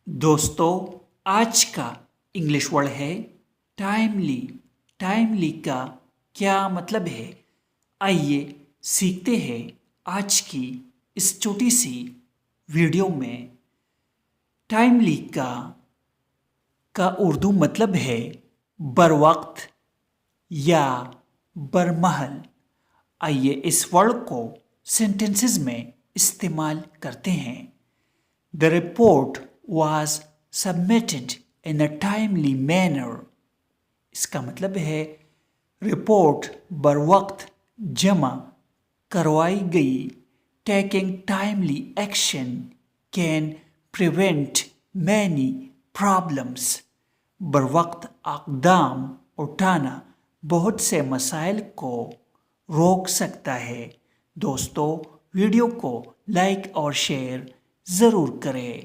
دوستو آج کا انگلش ورڈ ہے ٹائملی۔ ٹائملی کا کیا مطلب ہے؟ آئیے سیکھتے ہیں آج کی اس چھوٹی سی ویڈیو میں۔ ٹائملی کا اردو مطلب ہے بروقت یا برمحل۔ آئیے اس ورڈ کو سینٹنسز میں استعمال کرتے ہیں۔ The report was submitted in a timely manner۔ اس کا مطلب ہے رپورٹ بروقت جمع کروائی گئی۔ Taking timely action can prevent many problems۔ بروقت اقدام اٹھانا بہت سے مسائل کو روک سکتا ہے۔ دوستو ویڈیو کو لائک اور شیئر ضرور کریں۔